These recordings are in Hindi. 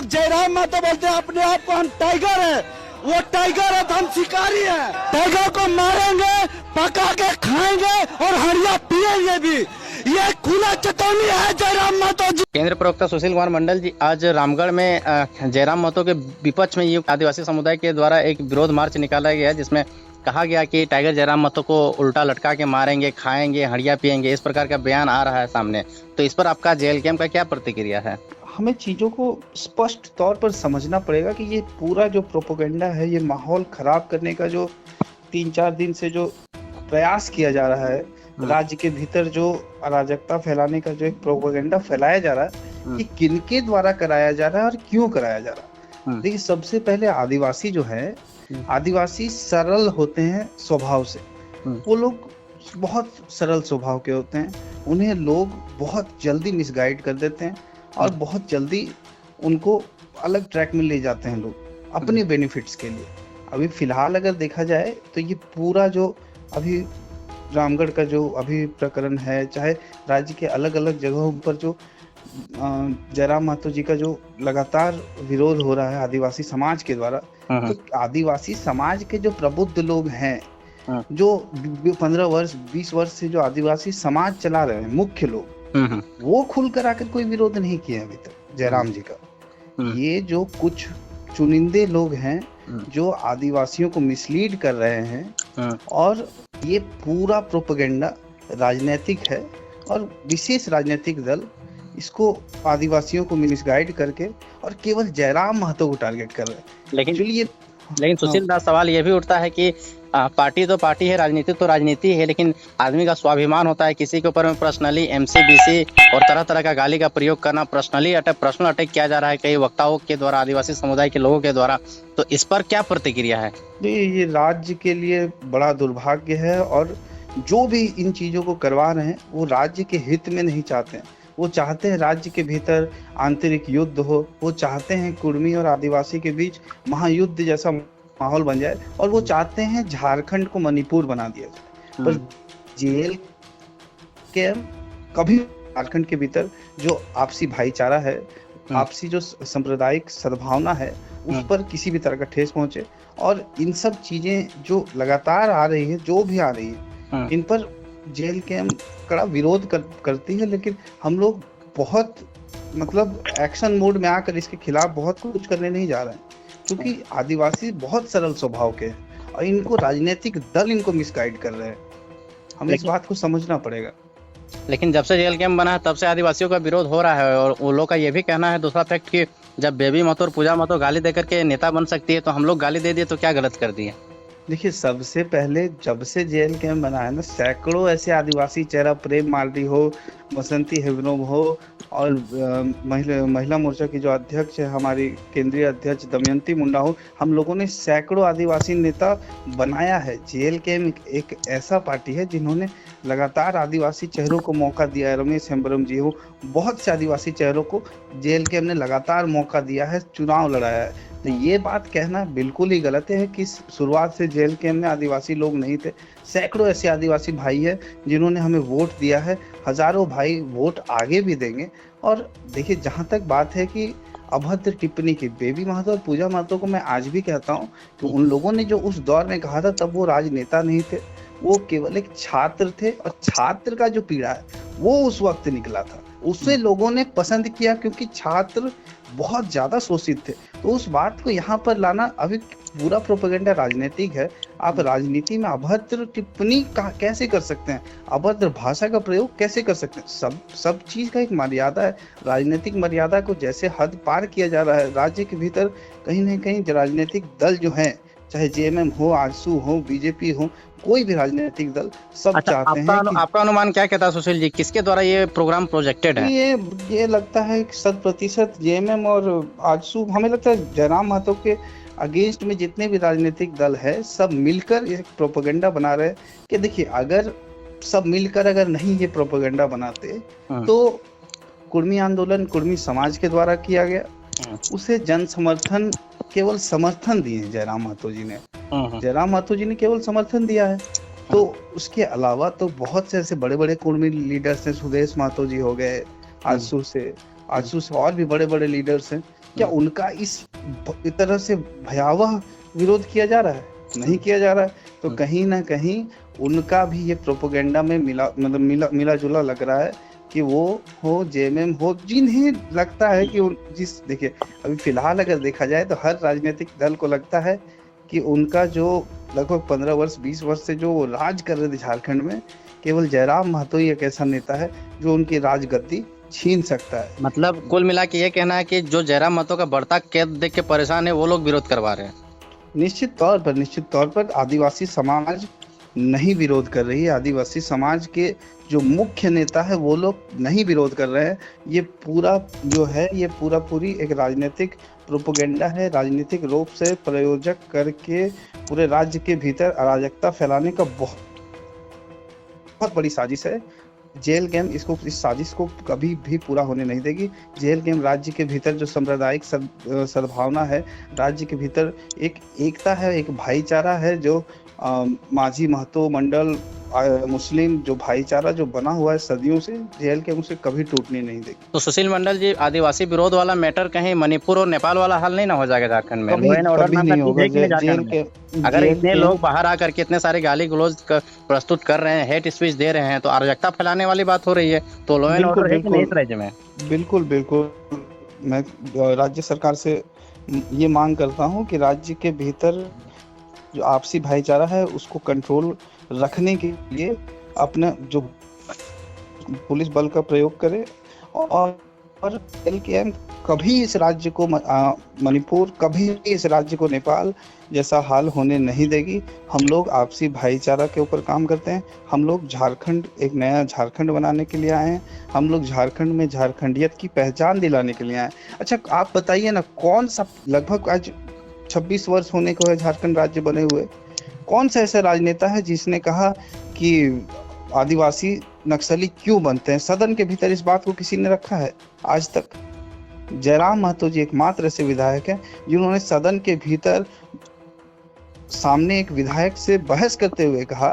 लोग जयराम महतो बोलते हैं अपने आप को हम टाइगर है, वो टाइगर है तो हम शिकारी हैं। टाइगर को मारेंगे, पका के खाएंगे और हड़िया पिएंगे भी। ये खुला चेतावनी है जयराम महतो जी। केंद्रीय प्रवक्ता सुशील कुमार मंडल जी आज रामगढ़ में जयराम महतो के विपक्ष में ये आदिवासी समुदाय के द्वारा एक विरोध मार्च निकाला गया, जिसमें कहा गया कि टाइगर जयराम महतो को उल्टा लटका के मारेंगे, खाएंगे, हड़िया पिएंगे, इस प्रकार का बयान आ रहा है सामने। तो इस पर आपका जेएलकेएम का क्या प्रतिक्रिया है? हमें चीज़ों को स्पष्ट तौर पर समझना पड़ेगा कि ये पूरा जो प्रोपेगेंडा है, ये माहौल खराब करने का जो 3-4 दिन से जो प्रयास किया जा रहा है, राज्य के भीतर जो अराजकता फैलाने का जो एक प्रोपेगेंडा फैलाया जा रहा है, ये किनके द्वारा कराया जा रहा है और क्यों कराया जा रहा है। देखिए, सबसे पहले आदिवासी जो है, आदिवासी सरल होते हैं स्वभाव से। वो लोग बहुत सरल स्वभाव के होते हैं, उन्हें लोग बहुत जल्दी मिसगाइड कर देते हैं और बहुत जल्दी उनको अलग ट्रैक में ले जाते हैं लोग अपने बेनिफिट्स के लिए। अभी फिलहाल अगर देखा जाए तो ये पूरा जो अभी रामगढ़ का जो अभी प्रकरण है, चाहे राज्य के अलग अलग जगहों पर जो जयराम महतो जी का जो लगातार विरोध हो रहा है आदिवासी समाज के द्वारा, तो आदिवासी समाज के जो प्रबुद्ध लोग हैं, जो 15 वर्ष 20 वर्ष से जो आदिवासी समाज चला रहे हैं, मुख्य लोग, वो खुलकर आकर कोई विरोध नहीं किए अभी तक जयराम जी का। ये जो कुछ चुनिंदे लोग हैं जो आदिवासियों को मिसलीड कर रहे हैं, और ये पूरा प्रोपेगेंडा राजनीतिक है और विशेष राजनीतिक दल इसको आदिवासियों को मिसगाइड करके और केवल जयराम महतो को टारगेट कर रहे हैं। लेकिन सुशील दास, सवाल ये भी उठता है कि पार्टी तो पार्टी है, राजनीति तो राजनीति है, लेकिन आदमी का स्वाभिमान होता है। किसी के ऊपर में पर्सनली एमसी-बीसी और तरह तरह का गाली का प्रयोग करना, पर्सनल अटैक किया जा रहा है कई वक्ताओं के द्वारा, आदिवासी समुदाय के लोगों के द्वारा। तो इस पर क्या प्रतिक्रिया है? ये राज्य के लिए बड़ा दुर्भाग्य है, और जो भी इन चीजों को करवा रहे हैं वो राज्य के हित में नहीं चाहते हैं। वो चाहते हैं राज्य के भीतर आंतरिक युद्ध हो, वो चाहते हैं कुर्मी और आदिवासी के बीच महायुद्ध जैसा माहौल बन जाए, और वो चाहते हैं झारखंड को मणिपुर बना दिया जाए। पर जेल के कभी झारखंड के भीतर जो आपसी भाईचारा है, आपसी जो सांप्रदायिक सद्भावना है, उस पर किसी भी तरह का ठेस पहुंचे। और इन सब चीजें जो लगातार आ रही है, जो भी आ रही है, इन पर जेएलकेएम कड़ा विरोध करती है। लेकिन हम लोग बहुत एक्शन मोड में आकर इसके खिलाफ बहुत कुछ करने नहीं जा रहे हैं, क्योंकि आदिवासी बहुत सरल स्वभाव के हैं और इनको राजनीतिक दल इनको मिसगाइड कर रहे हैं। हमें इस बात को समझना पड़ेगा। लेकिन जब से जेएलकेएम बना है तब से आदिवासियों का विरोध हो रहा है, और वो लोग का ये भी कहना है, दूसरा फैक्ट, कि जब बेबी महतो और पूजा महतो गाली देकर के नेता बन सकती है, तो हम लोग गाली दे दिए तो क्या गलत कर दिए? देखिए, सबसे पहले जब से जेएलकेएम बना है ना, सैकड़ों ऐसे आदिवासी चेहरा, प्रेम मार्डी हो, बसंती हेम्ब्रोम हो, और महिला मोर्चा की जो अध्यक्ष है, हमारी केंद्रीय अध्यक्ष दमयंती मुंडा हो, हम लोगों ने सैकड़ों आदिवासी नेता बनाया है। जेएलकेएम एक ऐसा पार्टी है जिन्होंने लगातार आदिवासी चेहरों को मौका दिया है। रमेश हेम्ब्रोम जी हो, बहुत से आदिवासी चेहरों को जेएलकेएम ने लगातार मौका दिया है, चुनाव लड़ाया है। तो ये बात कहना बिल्कुल ही गलत है कि शुरुआत से जेएलकेएम में आदिवासी लोग नहीं थे। सैकड़ों ऐसे आदिवासी भाई हैं जिन्होंने हमें वोट दिया है, हजारों भाई वोट आगे भी देंगे। और देखिए, जहाँ तक बात है कि अभद्र टिप्पणी की, बेबी महतो और पूजा महतो को मैं आज भी कहता हूँ कि उन लोगों ने जो उस दौर में कहा था, तब वो राजनेता नहीं थे, वो केवल एक छात्र थे, और छात्र का जो पीड़ा है वो उस वक्त निकला था। उसे लोगों ने पसंद किया क्योंकि छात्र बहुत ज्यादा शोषित थे। तो उस बात को यहाँ पर लाना, अभी पूरा प्रोपेगेंडा राजनीतिक है। आप राजनीति में अभद्र टिप्पणी कैसे कर सकते हैं, अभद्र भाषा का प्रयोग कैसे कर सकते हैं? सब चीज का एक मर्यादा है। राजनीतिक मर्यादा को जैसे हद पार किया जा रहा है राज्य के भीतर, कहीं ना कहीं राजनीतिक दल जो हैं, चाहे जेएमएम हो, आजसू हो, बीजेपी हो, कोई भी राजनीतिक दल, सब चाहते हैं कि... आपका अनुमान क्या कहता है सुशील जी, किसके द्वारा ये प्रोग्राम प्रोजेक्टेड है? ये लगता है 100% जेएमएम और आजसू। हमें लगता है जयराम महतो के अगेंस्ट में जितने भी राजनीतिक दल है, सब मिलकर एक प्रोपेगेंडा बना रहे हैं कि देखिए, अगर सब मिलकर अगर नहीं ये प्रोपेगेंडा बनाते, तो कुर्मी आंदोलन कुर्मी समाज के द्वारा किया गया, उसे जन समर्थन, केवल समर्थन दिए जयराम महतो जी ने। जयराम महतो जी ने केवल समर्थन दिया है। तो उसके अलावा तो बहुत से ऐसे बड़े बड़े कुर्मी लीडर्स हैं, सुदेश महतो जी हो गए, आजसू से और भी बड़े बड़े लीडर्स हैं क्या उनका इस तरह से भयावह विरोध किया जा रहा है? नहीं किया जा रहा है। तो कहीं ना कहीं उनका भी ये प्रोपोगेंडा में मिला जुला लग रहा है कि वो हो जेएमएम हो, जिन्हें लगता है कि देखिए अभी फिलहाल अगर देखा जाए तो हर राजनीतिक दल को लगता है कि उनका जो लगभग 15 वर्ष 20 वर्ष से जो राज कर रहे थे झारखंड में, केवल जयराम महतो ही एक ऐसा नेता है जो उनकी राजगद्दी छीन सकता है। मतलब कुल मिला के ये कहना है कि जो जयराम महतो का बढ़ता कैद देख के परेशान है वो लोग विरोध करवा रहे हैं। निश्चित तौर पर आदिवासी समाज नहीं विरोध कर रही है। आदिवासी समाज के जो मुख्य नेता है वो लोग नहीं विरोध कर रहे हैं। ये पूरा जो है ये पूरी एक राजनीतिक प्रोपोगेंडा है, राजनीतिक रूप से प्रयोजक करके पूरे राज्य के भीतर अराजकता फैलाने का बहुत बड़ी साजिश है। जेल गेम इस साजिश को कभी भी पूरा होने नहीं देगी। जेल गेम राज्य के भीतर जो सांप्रदायिक सद्भावना है, राज्य के भीतर एक एकता है, एक भाईचारा है, जो माझी महतो मंडल मुस्लिम जो भाईचारा जो बना हुआ है सदियों से, जेल के उसे कभी टूटने नहीं देगी। तो सुशील मंडल जी, आदिवासी विरोध वाला मैटर कहीं मणिपुर और नेपाल वाला हल नहीं ना हो जाएगा झारखंड में? कभी नहीं होगा। अगर इतने लोग बाहर आकर के इतने सारे गाली गलौज प्रस्तुत कर रहे हैं, हेट स्पीच दे रहे हैं, तो अराजकता फैलाने वाली बात हो रही है। तो लॉ एंड ऑर्डर है कि नहीं इस राज्य में? बिल्कुल मैं राज्य सरकार से ये मांग करता हूँ कि राज्य के भीतर जो आपसी भाईचारा है उसको कंट्रोल रखने के लिए अपना जो पुलिस बल का प्रयोग करे, और एलकेएम कभी इस राज्य को मणिपुर, कभी इस राज्य को नेपाल जैसा हाल होने नहीं देगी। हम लोग आपसी भाईचारा के ऊपर काम करते हैं। हम लोग झारखंड, एक नया झारखंड बनाने के लिए आए हैं। हम लोग झारखंड में झारखंडियत की पहचान दिलाने के लिए आए। अच्छा आप बताइए ना, कौन सा, लगभग आज 26 वर्ष होने को है झारखंड राज्य बने हुए, कौन सा ऐसा राजनेता है जिसने कहा कि आदिवासी नक्सली क्यों बनते हैं? सदन के भीतर इस बात को किसी ने रखा है आज तक? जयराम महतो जी एकमात्र ऐसे विधायक हैं जिन्होंने सदन के भीतर सामने एक विधायक से बहस करते हुए कहा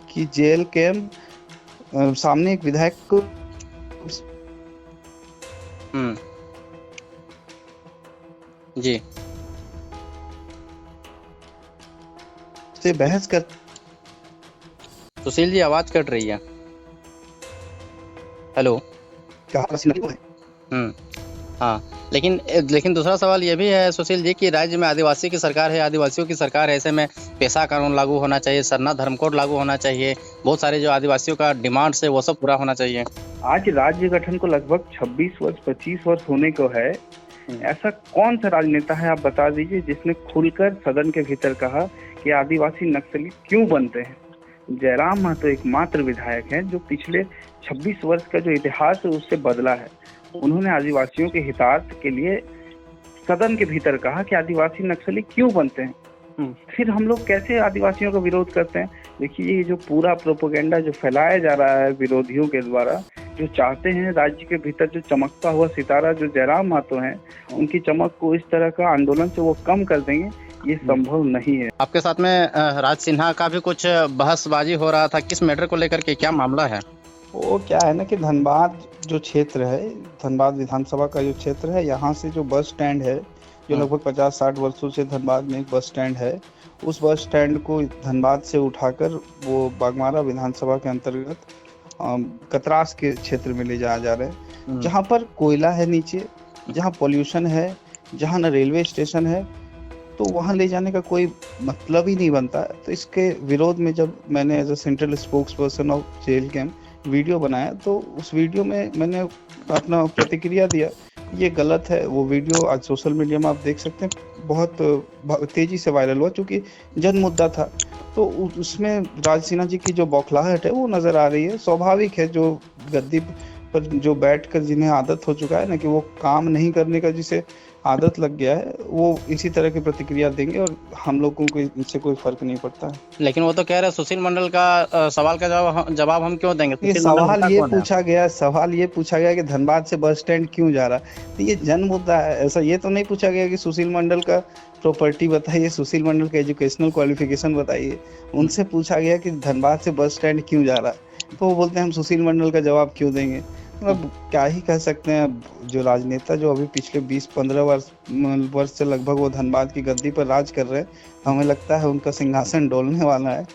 कि जेल कैंप, सामने एक विधायक को जी से बहस कर। सुशील जी आवाज कट रही है। हेलो। हाँ, लेकिन दूसरा सवाल ये भी है सुशील जी कि राज्य में आदिवासी की सरकार है, आदिवासियों की सरकार है, ऐसे में पेशा कानून लागू होना चाहिए, सरना धर्म कोड लागू होना चाहिए, बहुत सारे जो आदिवासियों का डिमांड्स है वो सब पूरा होना चाहिए। आज राज्य गठन को लगभग 26 वर्ष 25 वर्ष होने को है। ऐसा कौन सा राजनेता है आप बता दीजिए जिसने खुलकर सदन के भीतर कहा कि आदिवासी नक्सली क्यों बनते हैं? जयराम महतो एकमात्र विधायक हैं जो पिछले 26 वर्ष का जो इतिहास है उससे बदला है। उन्होंने आदिवासियों के हितार्थ के लिए सदन के भीतर कहा कि आदिवासी नक्सली क्यों बनते हैं। फिर हम लोग कैसे आदिवासियों का विरोध करते हैं? देखिए, ये जो पूरा प्रोपोगेंडा जो फैलाया जा रहा है विरोधियों के द्वारा, जो चाहते हैं राज्य के भीतर जो चमकता हुआ सितारा जो जयराम महतो हैं, उनकी चमक को इस तरह का आंदोलन से वो कम कर देंगे, ये संभव नहीं है। आपके साथ में राज सिन्हा का भी कुछ बहसबाजी हो रहा था, किस मैटर को लेकर के, क्या मामला है? वो क्या है ना कि धनबाद जो क्षेत्र है, धनबाद विधानसभा का जो क्षेत्र है, यहाँ से जो बस स्टैंड है, जो लगभग 50-60 वर्षों से धनबाद में एक बस स्टैंड है, उस बस स्टैंड को धनबाद से उठाकर वो बागमारा विधानसभा के अंतर्गत कतरास के क्षेत्र में ले जाया जा रहे हैं, जहाँ पर कोयला है नीचे, जहाँ पोल्यूशन है, जहाँ न रेलवे स्टेशन है, तो वहाँ ले जाने का कोई मतलब ही नहीं बनता। तो इसके विरोध में जब मैंने as a central spokesperson of jail camp video बनाया, तो उस वीडियो में मैंने अपना प्रतिक्रिया दिया, ये गलत है। वो वीडियो आज सोशल मीडिया में आप देख सकते हैं, बहुत तेजी से वायरल हुआ, चूँकि जन मुद्दा था। तो उसमें राज सिन्हा जी की जो बौखलाहट है वो नज़र आ रही है। स्वाभाविक है, जो गद्दी पर जो बैठकर जिन्हें आदत हो चुका है ना कि वो काम नहीं करने का जिसे आदत लग गया है, वो इसी तरह की प्रतिक्रिया देंगे और हम लोगों को इससे कोई फर्क नहीं पड़ता है। लेकिन वो तो कह रहे हैं सुशील मंडल का सवाल का जवाब हम क्यों देंगे? ये सवाल ये पूछा गया कि धनबाद से बस स्टैंड क्यों जा रहा है, तो ये जन मुद्दा है। ऐसा ये तो नहीं पूछा गया कि सुशील मंडल का प्रॉपर्टी बताइए, सुशील मंडल का एजुकेशनल क्वालिफिकेशन बताइए। उनसे पूछा गया कि धनबाद से बस स्टैंड क्यों जा रहा है, तो वो बोलते हैं हम सुशील मंडल का जवाब क्यों देंगे। मतलब क्या ही कह सकते हैं। जो राजनेता जो अभी पिछले 20-15 वर्ष से लगभग वो धनबाद की गद्दी पर राज कर रहे हैं, हमें लगता है उनका सिंहासन डोलने वाला है।